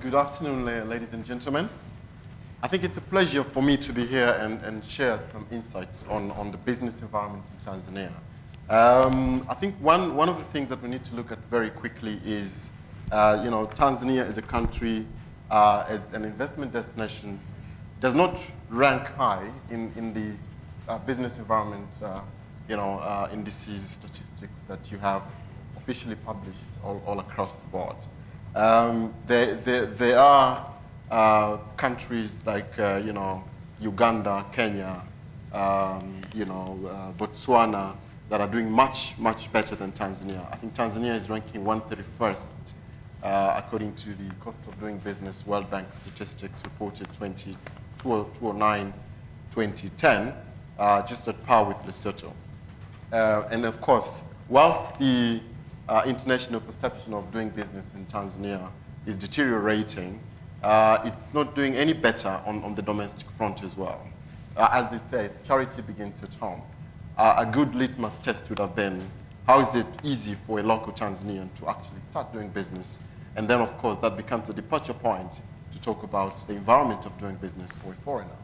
Good afternoon, ladies and gentlemen. I think it's a pleasure for me to be here and share some insights on the business environment in Tanzania. I think one of the things that we need to look at very quickly is, Tanzania as a country, as an investment destination, does not rank high in the business environment, indices, statistics that you have officially published all across the board. There are countries like, Uganda, Kenya, Botswana that are doing much better than Tanzania. I think Tanzania is ranking 131st according to the cost of doing business World Bank statistics reported 2009, 2010, just at par with Lesotho. And of course, whilst the international perception of doing business in Tanzania is deteriorating, it's not doing any better on the domestic front as well. As they say, charity begins at home. A good litmus test would have been, how is it easy for a local Tanzanian to actually start doing business? And then, of course, that becomes a departure point to talk about the environment of doing business for a foreigner.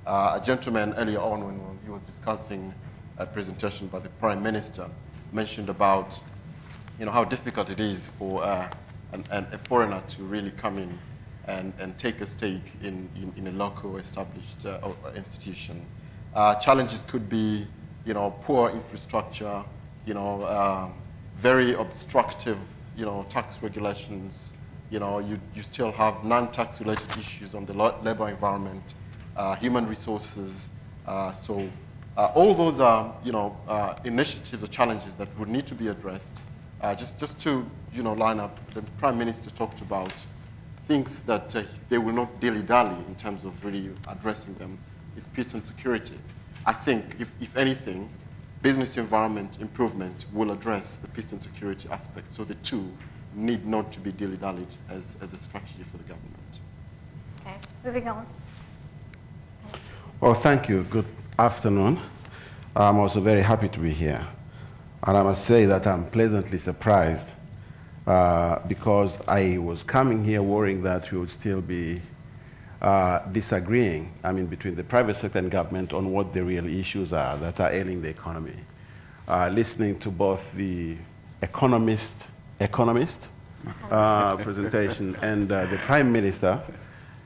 A gentleman earlier on, when he was discussing a presentation by the Prime Minister, mentioned about how difficult it is for a foreigner to really come in and take a stake in a local established institution. Challenges could be, poor infrastructure, very obstructive, tax regulations. You still have non-tax related issues on the labor environment, human resources. So all those are, initiatives or challenges that would need to be addressed. Just to, line up, the Prime Minister talked about things that they will not dilly-dally in terms of really addressing them, is peace and security. I think, if anything, business environment improvement will address the peace and security aspect. So the two need not to be dilly-dallied as a strategy for the government. Okay, moving on. Well, thank you. Good afternoon. I'm also very happy to be here. And I must say that I'm pleasantly surprised because I was coming here worrying that we would still be disagreeing, between the private sector and government on what the real issues are that are ailing the economy. Listening to both the Economist presentation and the Prime Minister,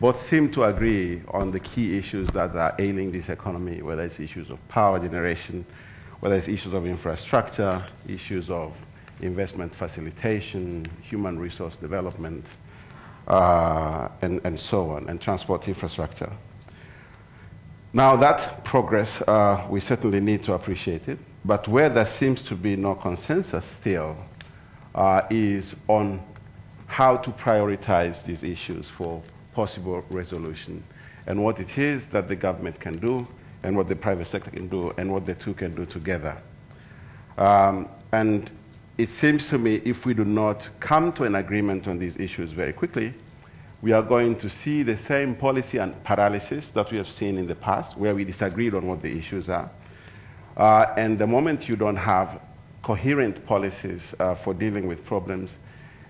both seem to agree on the key issues that are ailing this economy, whether it's issues of power generation, whether it's issues of infrastructure, issues of investment facilitation, human resource development, and so on, and transport infrastructure. Now that progress, we certainly need to appreciate it, but where there seems to be no consensus still is on how to prioritize these issues for possible resolution, and what it is that the government can do, and what the private sector can do, and what the two can do together. And it seems to me if we do not come to an agreement on these issues very quickly, we are going to see the same policy and paralysis that we have seen in the past, where we disagreed on what the issues are. And the moment you don't have coherent policies for dealing with problems,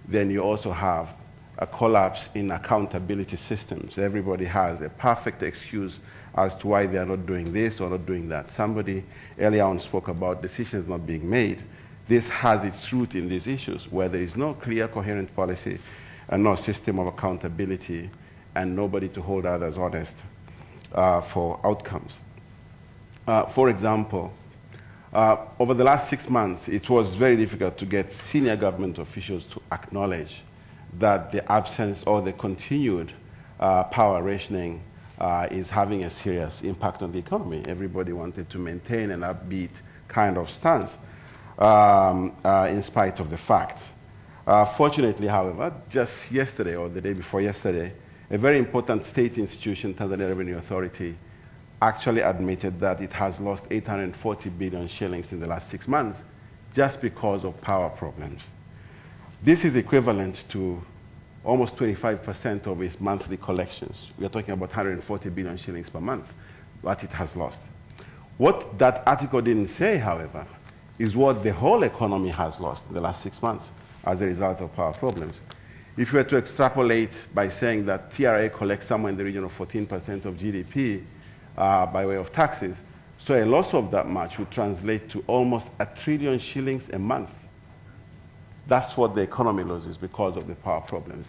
then you also have a collapse in accountability systems. Everybody has a perfect excuse as to why they are not doing this or not doing that. Somebody earlier on spoke about decisions not being made. This has its root in these issues, where there is no clear, coherent policy and no system of accountability and nobody to hold others honest for outcomes. For example, over the last 6 months, it was very difficult to get senior government officials to acknowledge that the absence or the continued power rationing is having a serious impact on the economy. Everybody wanted to maintain an upbeat kind of stance in spite of the facts. Fortunately, however, just yesterday or the day before yesterday, a very important state institution, Tanzania Revenue Authority, actually admitted that it has lost 840 billion shillings in the last 6 months just because of power problems. This is equivalent to almost 25% of its monthly collections. We are talking about 140 billion shillings per month that it has lost. What that article didn't say, however, is what the whole economy has lost in the last 6 months as a result of power problems. If you were to extrapolate by saying that TRA collects somewhere in the region of 14% of GDP by way of taxes, so a loss of that much would translate to almost 1 trillion shillings a month. That's what the economy loses because of the power problems.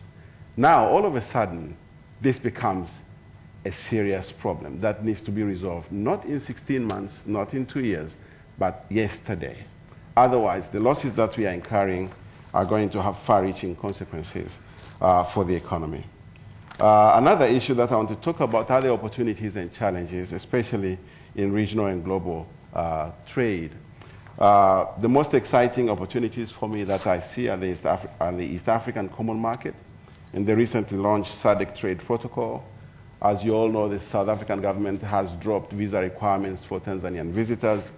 Now, all of a sudden, this becomes a serious problem that needs to be resolved, not in 16 months, not in 2 years, but yesterday. Otherwise, the losses that we are incurring are going to have far-reaching consequences for the economy. Another issue that I want to talk about are the opportunities and challenges, especially in regional and global trade. The most exciting opportunities for me that I see are the East African Common Market and the recently launched SADC Trade Protocol. As you all know, the South African government has dropped visa requirements for Tanzanian visitors.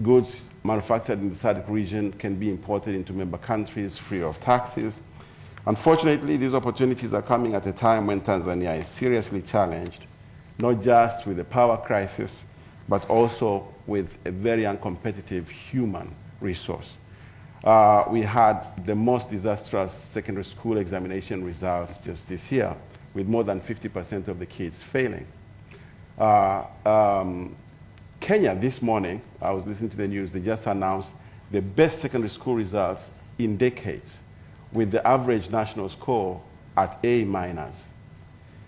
Goods manufactured in the SADC region can be imported into member countries free of taxes. Unfortunately, these opportunities are coming at a time when Tanzania is seriously challenged, not just with the power crisis, but also with a very uncompetitive human resource. We had the most disastrous secondary school examination results just this year, with more than 50% of the kids failing. Kenya this morning, I was listening to the news, they just announced the best secondary school results in decades, with the average national score at A-.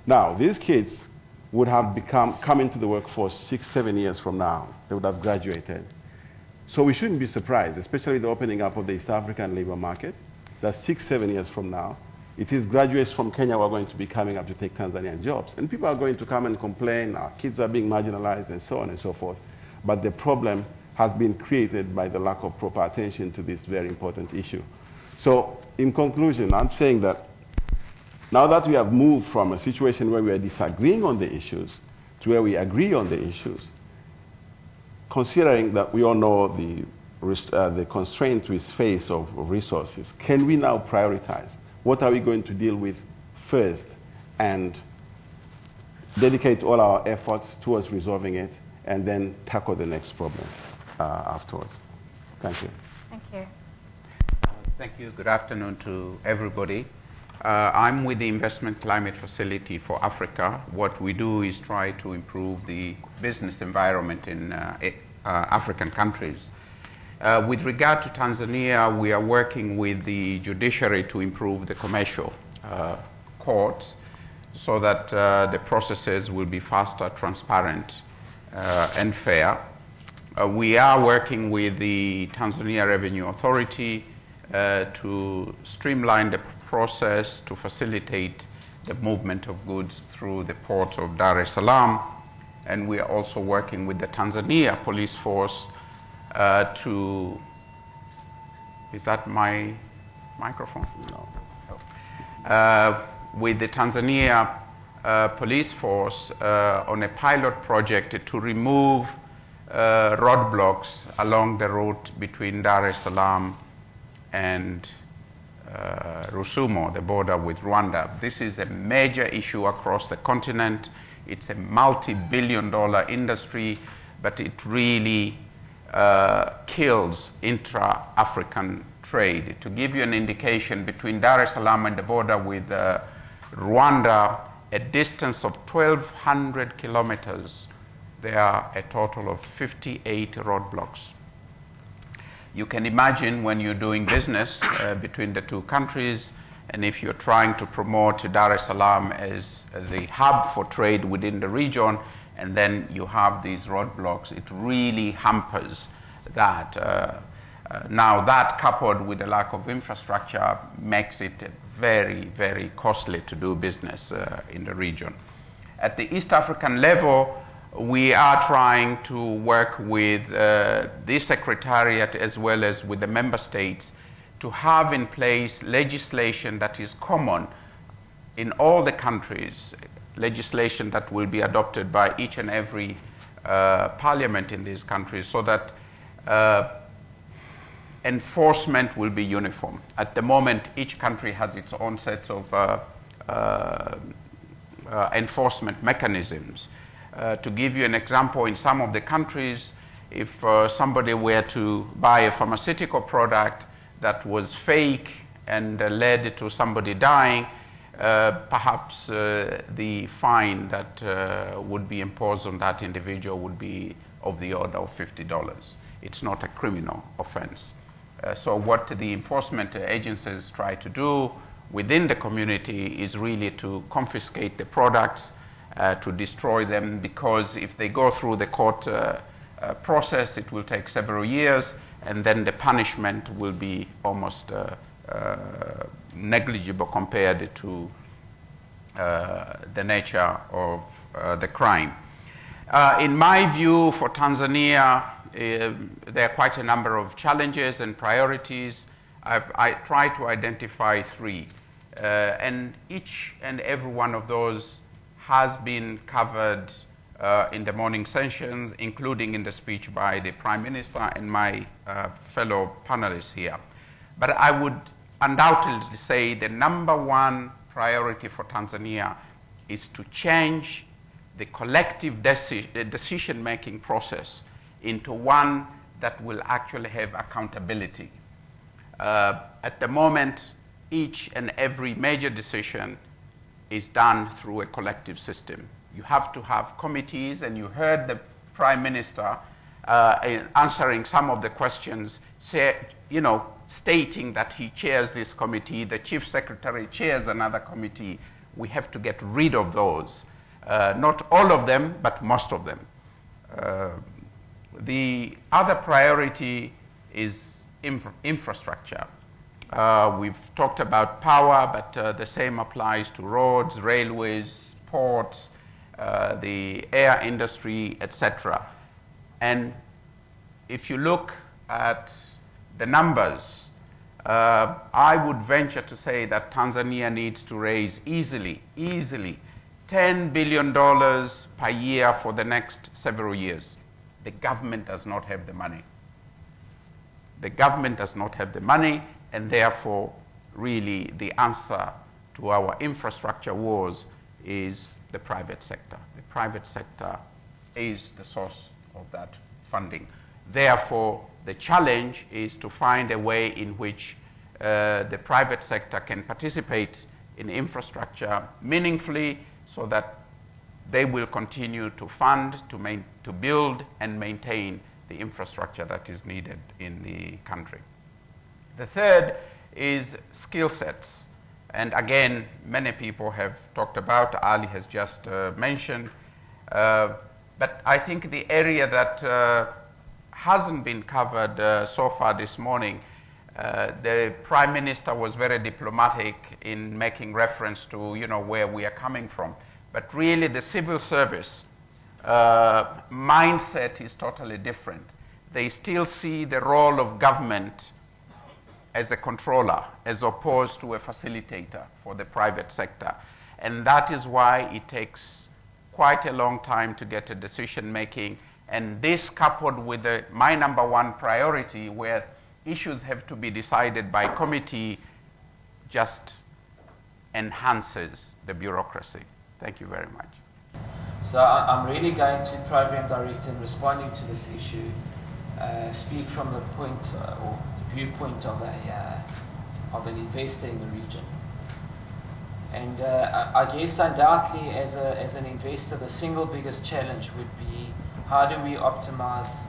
Now, these kids would have come into the workforce 6, 7 years from now. They would have graduated. So we shouldn't be surprised, especially the opening up of the East African labor market, that 6, 7 years from now, it is graduates from Kenya who are going to be coming up to take Tanzanian jobs. And people are going to come and complain, our kids are being marginalized and so on and so forth. But the problem has been created by the lack of proper attention to this very important issue. So in conclusion, I'm saying that now that we have moved from a situation where we are disagreeing on the issues to where we agree on the issues, considering that we all know the constraints we face of resources, can we now prioritize? What are we going to deal with first and dedicate all our efforts towards resolving it and then tackle the next problem afterwards? Thank you. Thank you. Thank you. Good afternoon to everybody. I'm with the Investment Climate Facility for Africa. What we do is try to improve the business environment in African countries. With regard to Tanzania, we are working with the judiciary to improve the commercial courts so that the processes will be faster, transparent, and fair. We are working with the Tanzania Revenue Authority to streamline the process to facilitate the movement of goods through the port of Dar es Salaam. And we are also working with the Tanzania police force to, is that my microphone? No. With the Tanzania police force on a pilot project to remove roadblocks along the route between Dar es Salaam and Rusumo, the border with Rwanda. This is a major issue across the continent. It's a multi-billion-dollar industry, but it really kills intra-African trade. To give you an indication, between Dar es Salaam and the border with Rwanda, a distance of 1,200 kilometers, there are a total of 58 roadblocks. You can imagine when you're doing business between the two countries, and if you're trying to promote Dar es Salaam as the hub for trade within the region, and then you have these roadblocks, it really hampers that. Now that, coupled with the lack of infrastructure, makes it very, very costly to do business in the region. At the East African level, we are trying to work with this secretariat as well as with the member states to have in place legislation that is common in all the countries, legislation that will be adopted by each and every parliament in these countries, so that enforcement will be uniform. At the moment, each country has its own sets of enforcement mechanisms. To give you an example, in some of the countries, if somebody were to buy a pharmaceutical product that was fake and led to somebody dying, perhaps the fine that would be imposed on that individual would be of the order of $50. It's not a criminal offense. So what the enforcement agencies try to do within the community is really to confiscate the products, to destroy them, because if they go through the court process, it will take several years, and then the punishment will be almost negligible compared to the nature of the crime. In my view, for Tanzania, there are quite a number of challenges and priorities. I try to identify three, and each and every one of those has been covered in the morning sessions, including in the speech by the Prime Minister and my fellow panelists here. But I would undoubtedly say the number one priority for Tanzania is to change the collective decision-making process into one that will actually have accountability. At the moment, each and every major decision is done through a collective system. You have to have committees, and you heard the Prime Minister in answering some of the questions, stating that he chairs this committee, the Chief Secretary chairs another committee. We have to get rid of those. Not all of them, but most of them. The other priority is infrastructure. We've talked about power, but the same applies to roads, railways, ports, the air industry, etc. And if you look at the numbers, I would venture to say that Tanzania needs to raise easily $10 billion per year for the next several years. The government does not have the money. The government does not have the money, and therefore, really, the answer to our infrastructure woes is the private sector. The private sector is the source of that funding. Therefore, the challenge is to find a way in which the private sector can participate in infrastructure meaningfully, so that they will continue to fund, to build and maintain the infrastructure that is needed in the country. The third is skill sets. And again, many people have talked about, Ali has just mentioned, but I think the area that hasn't been covered so far this morning, the Prime Minister was very diplomatic in making reference to where we are coming from. But really, the civil service mindset is totally different. They still see the role of government as a controller, as opposed to a facilitator for the private sector. And that is why it takes quite a long time to get a decision making. And this, coupled with my number one priority, where issues have to be decided by committee, just enhances the bureaucracy. Thank you very much. So I'm really going to, Program Director, in responding to this issue, speak from the point or the viewpoint of an investor in the region. And I guess undoubtedly, as an investor, the single biggest challenge would be, how do we optimize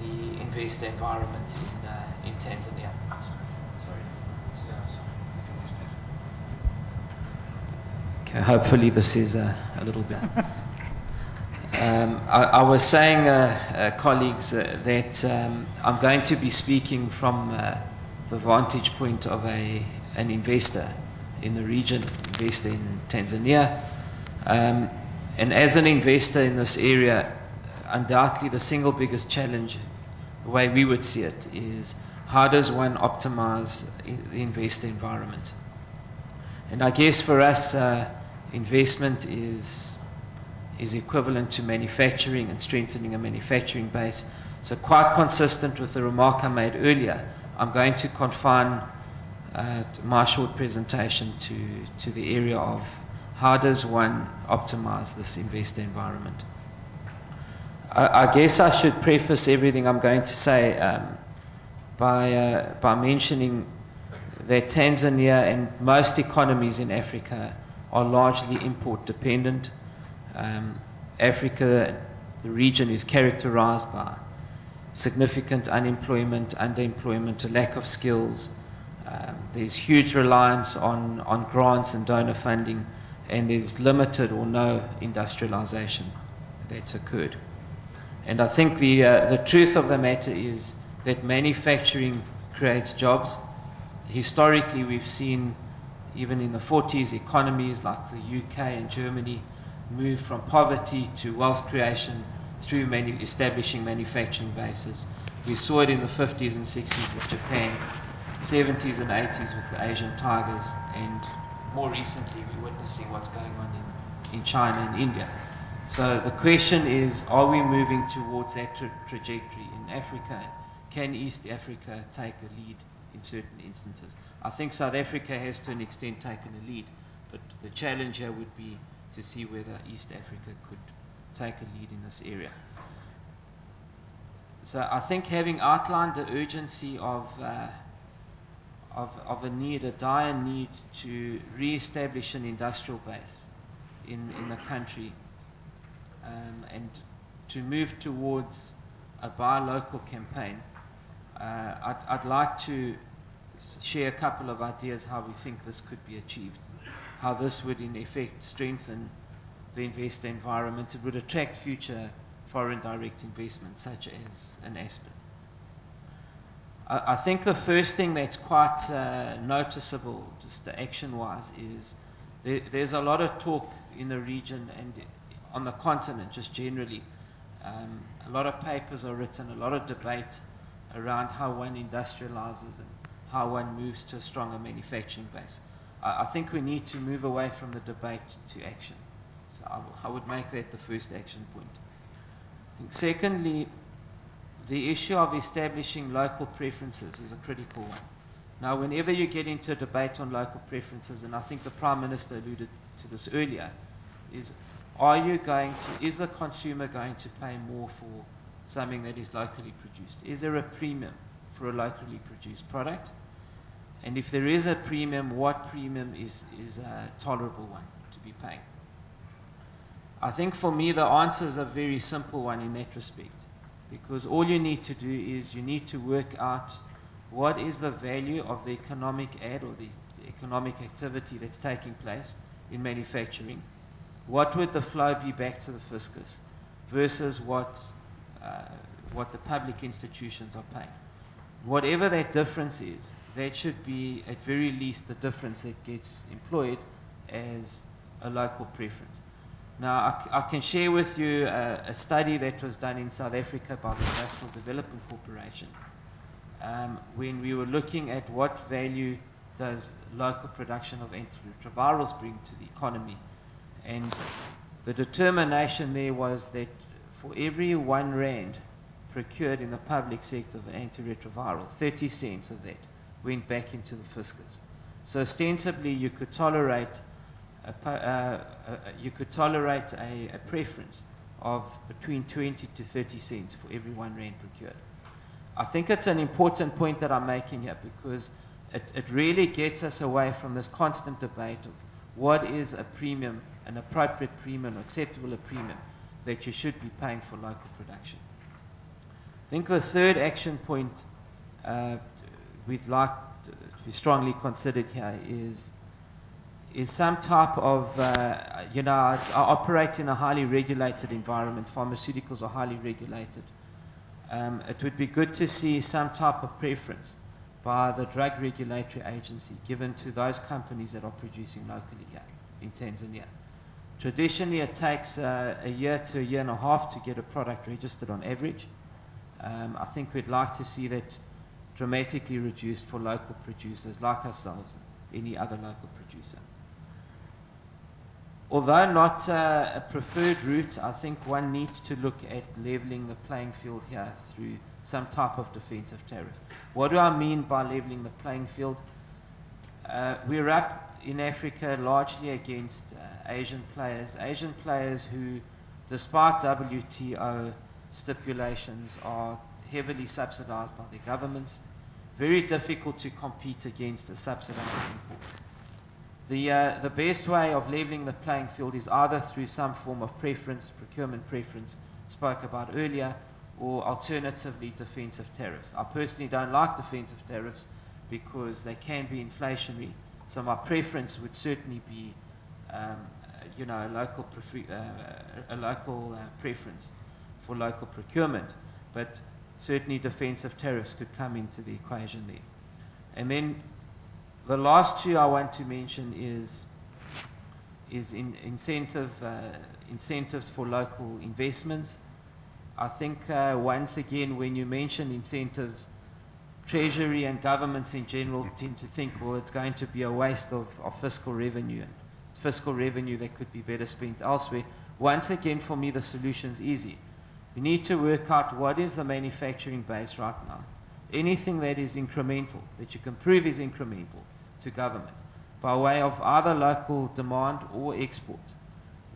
the investor environment in Tanzania? Okay, hopefully this is a little bit. I was saying, colleagues, that I'm going to be speaking from the vantage point of an investor in the region, investor in Tanzania. And as an investor in this area, undoubtedly the single biggest challenge, the way we would see it, is how does one optimize the investor environment? And I guess for us, investment is equivalent to manufacturing and strengthening a manufacturing base. So quite consistent with the remark I made earlier, I'm going to confine my short presentation to the area of how does one optimize this investor environment. I guess I should preface everything I'm going to say by mentioning that Tanzania and most economies in Africa are largely import dependent. Africa, the region, is characterized by significant unemployment, underemployment, a lack of skills. There's huge reliance on grants and donor funding, and there's limited or no industrialization that's occurred. And I think the truth of the matter is that manufacturing creates jobs. Historically, we've seen, even in the 40s, economies like the UK and Germany move from poverty to wealth creation through establishing manufacturing bases. We saw it in the 50s and 60s with Japan, 70s and 80s with the Asian tigers, and more recently we're witnessing what's going on in China and India. So the question is, are we moving towards that trajectory in Africa? Can East Africa take a lead in certain instances? I think South Africa has to an extent taken a lead, but the challenge here would be to see whether East Africa could take a lead in this area. So I think, having outlined the urgency of a need, a dire need to re-establish an industrial base in the country, and to move towards a buy local campaign, I'd like to share a couple of ideas how we think this could be achieved, how this would in effect strengthen the investor environment. It would attract future foreign direct investment, such as an Aspen. I think the first thing that's quite noticeable, just action-wise, is there's a lot of talk in the region and on the continent just generally. A lot of papers are written, a lot of debate around how one industrializes and how one moves to a stronger manufacturing base. I think we need to move away from the debate to action. So I would make that the first action point. I think secondly, the issue of establishing local preferences is a critical one. Now, whenever you get into a debate on local preferences, and I think the Prime Minister alluded to this earlier, is the consumer going to pay more for something that is locally produced? Is there a premium for a locally produced product? And if there is a premium, what premium is a tolerable one to be paying? I think for me the answer is a very simple one in that respect, because all you need to do is you need to work out what is the value of the economic add or the economic activity that's taking place in manufacturing. What would the flow be back to the fiscus versus what the public institutions are paying? Whatever that difference is, that should be at very least the difference that gets employed as a local preference. Now, I can share with you a study that was done in South Africa by the Industrial Development Corporation, when we were looking at what value does local production of antiretrovirals bring to the economy. And the determination there was that for every R1 procured in the public sector of an antiretroviral, 30 cents of that went back into the fiscus. So ostensibly you could tolerate a preference of between 20 to 30 cents for every R1 procured. I think it's an important point that I'm making here, because it really gets us away from this constant debate of what is a premium, an appropriate premium, acceptable premium that you should be paying for local production. I think the third action point we'd like to be strongly considered here is some type of, I operate in a highly regulated environment. Pharmaceuticals are highly regulated. It would be good to see some type of preference by the Drug Regulatory Agency given to those companies that are producing locally here in Tanzania. Traditionally, it takes a year to a year and a half to get a product registered on average. I think we'd like to see that dramatically reduced for local producers like ourselves and any other local producer. Although not a preferred route, I think one needs to look at leveling the playing field here through some type of defensive tariff. What do I mean by leveling the playing field? We're up in Africa largely against Asian players who, despite WTO stipulations, are heavily subsidized by their governments. very difficult to compete against a subsidized import. The best way of leveling the playing field is either through some form of preference, procurement preference, spoke about earlier, or alternatively defensive tariffs. I personally don't like defensive tariffs because they can be inflationary. So my preference would certainly be, you know, a local preference for local procurement. But certainly defensive tariffs could come into the equation there. And then the last two I want to mention is incentives for local investments. I think once again, when you mention incentives, Treasury and governments in general tend to think, well, it's going to be a waste of fiscal revenue. It's fiscal revenue that could be better spent elsewhere. Once again, for me, the solution's easy. We need to work out what is the manufacturing base right now. Anything that is incremental, that you can prove is incremental to government, by way of either local demand or export,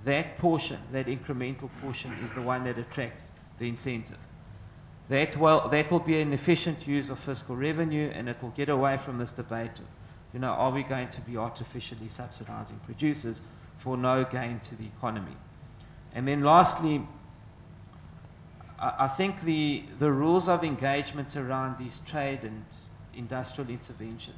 that portion, that incremental portion, is the one that attracts the incentive. That will be an efficient use of fiscal revenue, and it will get away from this debate of, you know, are we going to be artificially subsidizing producers for no gain to the economy? And then lastly, I think the rules of engagement around these trade and industrial interventions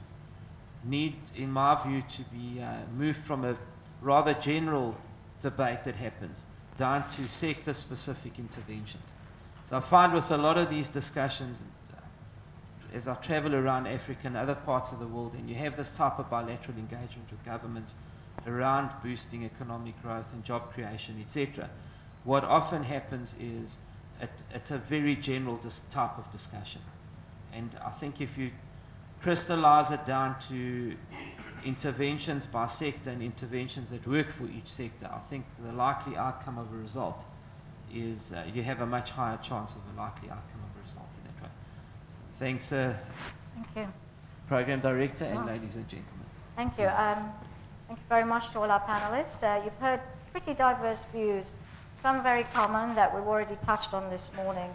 need, in my view, to be moved from a rather general debate that happens down to sector-specific interventions. So I find with a lot of these discussions, as I travel around Africa and other parts of the world, and you have this type of bilateral engagement with governments around boosting economic growth and job creation, etc., what often happens is it's a very general type of discussion. And I think if you crystallize it down to interventions by sector and interventions that work for each sector, I think the likely outcome of a result is you have a much higher chance of a likely outcome of a result in that way. So thanks, Thank you. Program Director, and ladies and gentlemen. Thank you. Thank you very much to all our panelists. You've heard pretty diverse views, some very common that we've already touched on this morning.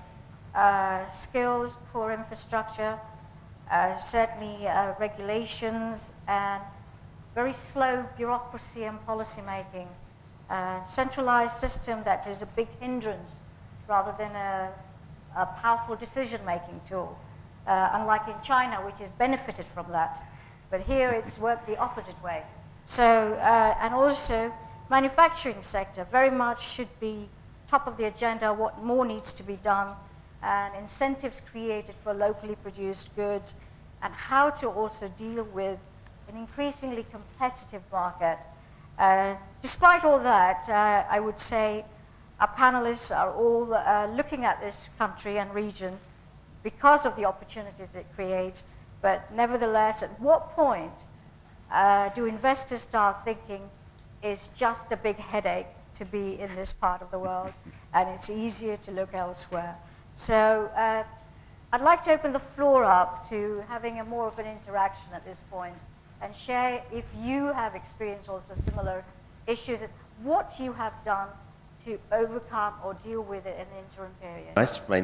Skills, poor infrastructure, certainly regulations, and very slow bureaucracy and policy making. Centralized system that is a big hindrance rather than a powerful decision-making tool, unlike in China, which has benefited from that. But here it's worked the opposite way. So, and also manufacturing sector very much should be top of the agenda, what more needs to be done, and incentives created for locally produced goods, and how to also deal with an increasingly competitive market. Despite all that, I would say our panelists are all looking at this country and region because of the opportunities it creates, but nevertheless, at what point do investors start thinking it's just a big headache to be in this part of the world, and it's easier to look elsewhere? So I'd like to open the floor up to having a more of an interaction at this point, and share if you have experienced also similar issues, what you have done to overcome or deal with it in the interim period. My